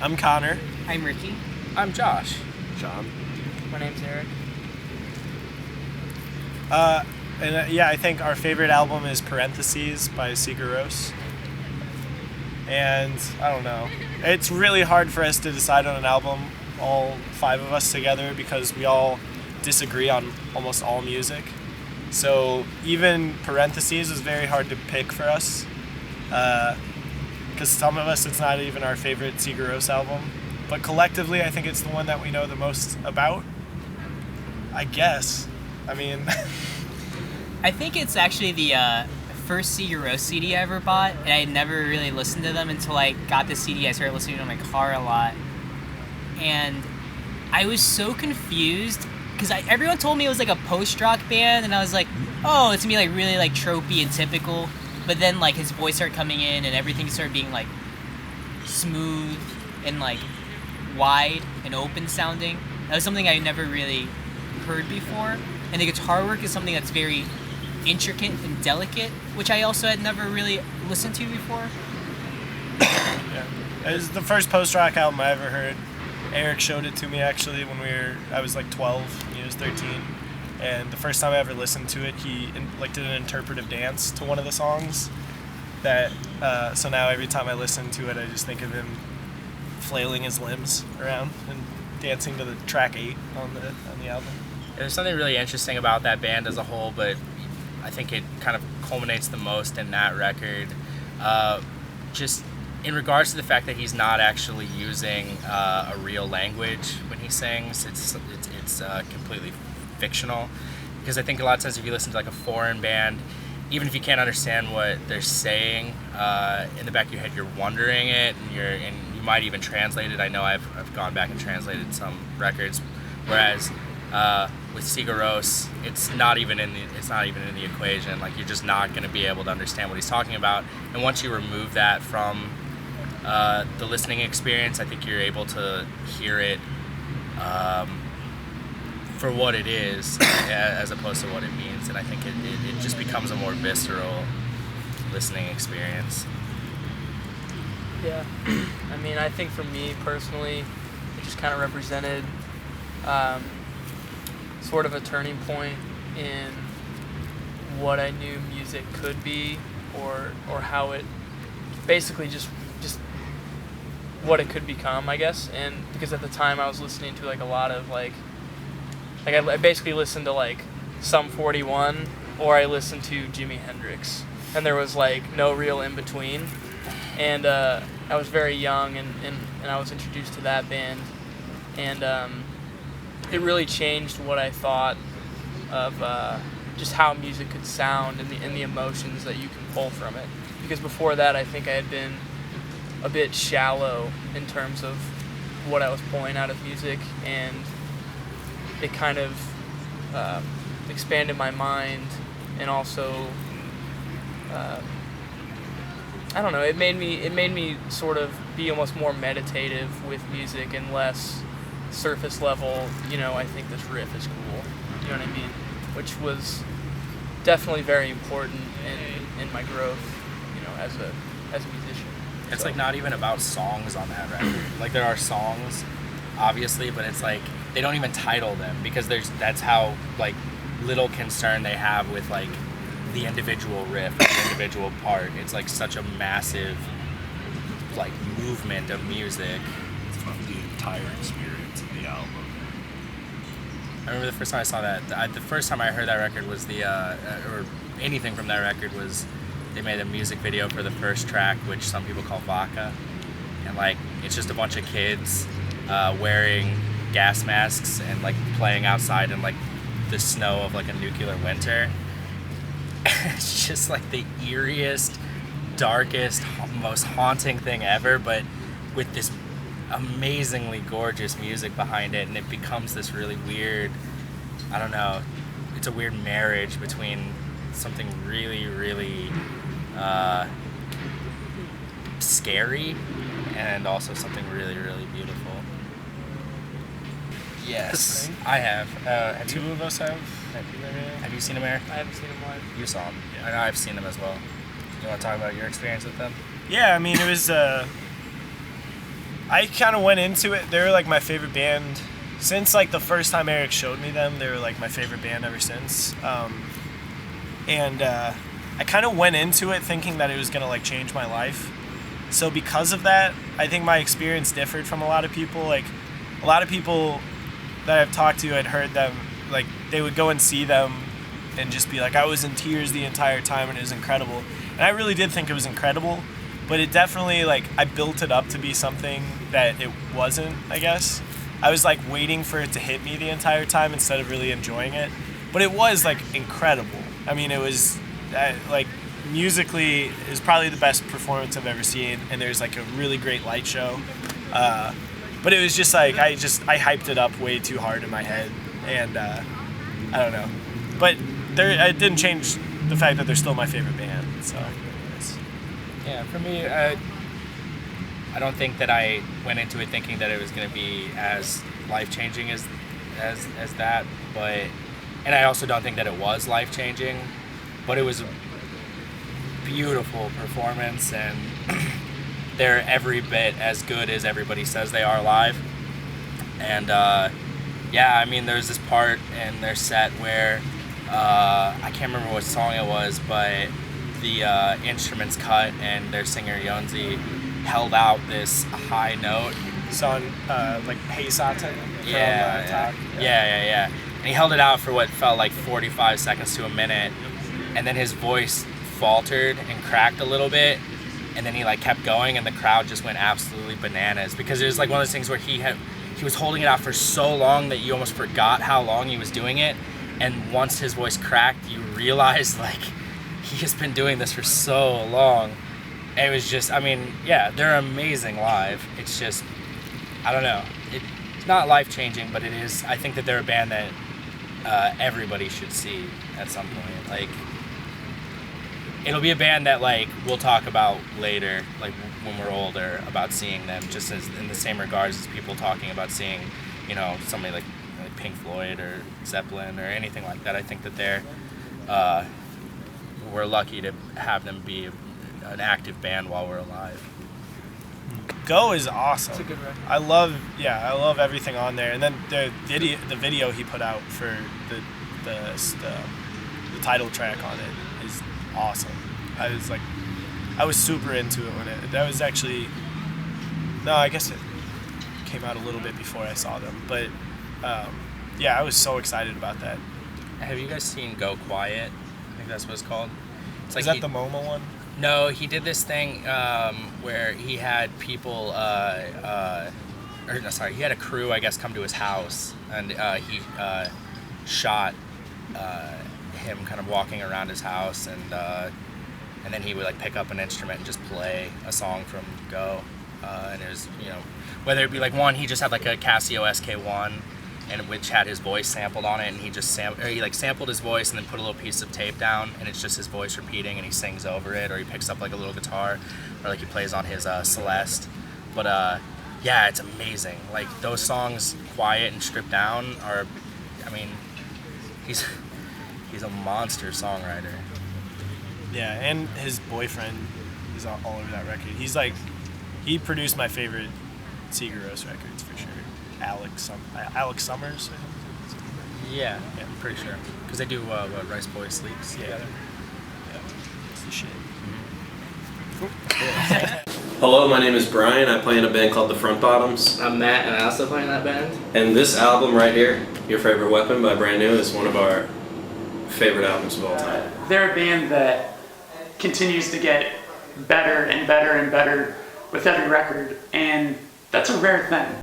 I'm Connor. I'm Ricky. I'm Josh. John. My name's Eric. I think our favorite album is Parentheses by Sigur Rós. And I don't know. It's really hard for us to decide on an album, all five of us together, because we all disagree on almost all music. So even Parentheses is very hard to pick for us. Because some of us, it's not even our favorite Sigur Rós album. But collectively, I think it's the one that we know the most about. I guess. I mean... I think it's actually the first Sigur Rós CD I ever bought, and I had never really listened to them until I got the CD. I started listening to them in my car a lot. And I was so confused, because everyone told me it was like a post-rock band, and I was like, oh, it's going to be like really like tropey and typical. But then like his voice started coming in, and everything started being like smooth and like wide and open sounding. That was something I never really heard before. And the guitar work is something that's very intricate and delicate, which I also had never really listened to before. Yeah. It was the first post-rock album I ever heard. Eric showed it to me actually when I was like 12, he was 13. And the first time I ever listened to it, he did an interpretive dance to one of the songs. So now every time I listen to it, I just think of him flailing his limbs around and dancing to the track 8 on the album. There's something really interesting about that band as a whole, but I think it kind of culminates the most in that record. Just in regards to the fact that he's not actually using a real language when he sings, it's completely fictional. Because I think a lot of times if you listen to like a foreign band, even if you can't understand what they're saying, in the back of your head you're wondering it, and you might even translate it. I know I've gone back and translated some records, whereas with Sigur Rós, it's not even in the equation. Like, you're just not going to be able to understand what he's talking about. And once you remove that from the listening experience, I think you're able to hear it for what it is, as opposed to what it means. And I think it just becomes a more visceral listening experience. Yeah. I mean, I think for me personally, it just kind of represented sort of a turning point in what I knew music could be, or how it basically just what it could become, I guess. And because at the time I was listening to like a lot of like I basically listened to like Sum 41, or I listened to Jimi Hendrix, and there was like no real in between. And I was very young, and I was introduced to that band, and it really changed what I thought of just how music could sound and the emotions that you can pull from it. Because before that, I think I had been a bit shallow in terms of what I was pulling out of music, and it kind of expanded my mind, and also I don't know, it made me sort of be almost more meditative with music and less surface level, I think this riff is cool, you know what I mean? Which was definitely very important in my growth, as a musician. It's like not even about songs on that record. Like, there are songs, obviously, but it's like they don't even title them, because that's how like little concern they have with like the individual riff, the individual part. It's like such a massive like movement of music. It's from the entire experience of the album. I remember the first time I saw that. The first time I heard that record was or anything from that record was they made a music video for the first track, which some people call Vodka, and like it's just a bunch of kids wearing gas masks and like playing outside in like the snow of like a nuclear winter. It's just like the eeriest, darkest, most haunting thing ever, but with this amazingly gorgeous music behind it, and it becomes this really weird, I don't know, it's a weird marriage between something really, really scary and also something really, really beautiful. Yes, I have. Two of us have. Have you seen him, Eric? I haven't seen him live. You saw him. Yeah. I know I've seen him as well. You want to talk about your experience with them? Yeah, I mean, it was I kind of went into it. They were like my favorite band since like the first time Eric showed me them. They were like my favorite band ever since. And I kind of went into it thinking that it was gonna like change my life. So because of that, I think my experience differed from a lot of people. Like a lot of people that I've talked to had heard them, like they would go and see them and just be like, I was in tears the entire time and it was incredible. And I really did think it was incredible, but it definitely, like, I built it up to be something that it wasn't, I guess. I was like waiting for it to hit me the entire time instead of really enjoying it. But it was like incredible. I mean, it was like musically is probably the best performance I've ever seen, and there's like a really great light show. But it was just like I hyped it up way too hard in my head, and I don't know. But it didn't change the fact that they're still my favorite band. So Yeah, for me, I don't think that I went into it thinking that it was going to be as life-changing as that, but, and I also don't think that it was life-changing, but it was a beautiful performance, and they're every bit as good as everybody says they are live. And yeah, I mean, there's this part in their set where I can't remember what song it was, but the instruments cut and their singer Yonzi held out this high note. Song like Hey Satan. Yeah. And he held it out for what felt like 45 seconds to a minute, and then his voice faltered and cracked a little bit, and then he like kept going, and the crowd just went absolutely bananas, because it was like one of those things where he was holding it out for so long that you almost forgot how long he was doing it, and once his voice cracked, you realized like he has been doing this for so long. And it was just, I mean, yeah, they're amazing live. It's just, I don't know, it's not life-changing, but it is. I think that they're a band that everybody should see at some point. Like, it'll be a band that like we'll talk about later, like when we're older, about seeing them, just as in the same regards as people talking about seeing, you know, somebody like Pink Floyd or Zeppelin or anything like that. I think that we're lucky to have them be an active band while we're alive. Go is awesome. It's a good record. I love everything on there, and then the video he put out for the title track on it is awesome. I was super into it that was actually, no, I guess it came out a little bit before I saw them, but yeah, I was so excited about that. Have you guys seen Go Quiet? I think that's what it's called. It's like Is that the MoMA one? No, he did this thing where he had people, he had a crew, I guess, come to his house, and he shot him kind of walking around his house, and then he would like pick up an instrument and just play a song from Go, and it was, you know, whether it be like one, he just had like a Casio SK1, and which had his voice sampled on it, and he just sampled his voice and then put a little piece of tape down, and it's just his voice repeating, and he sings over it, or he picks up like a little guitar, or like he plays on his Celeste. But yeah, it's amazing. Like those songs, Quiet and Stripped Down, are, I mean, he's a monster songwriter. Yeah, and his boyfriend is all over that record. He produced my favorite Sigur Rós records for sure. Alex Summers, I think. Yeah, I'm pretty sure. Because they do what, Rice Boy Sleeps together. Yeah, it's the shit. Hello, my name is Brian. I play in a band called the Front Bottoms. I'm Matt, and I also play in that band. And this album right here, Your Favorite Weapon by Brand New, is one of our favorite albums of all time. They're a band that continues to get better and better and better with every record, and that's a rare thing.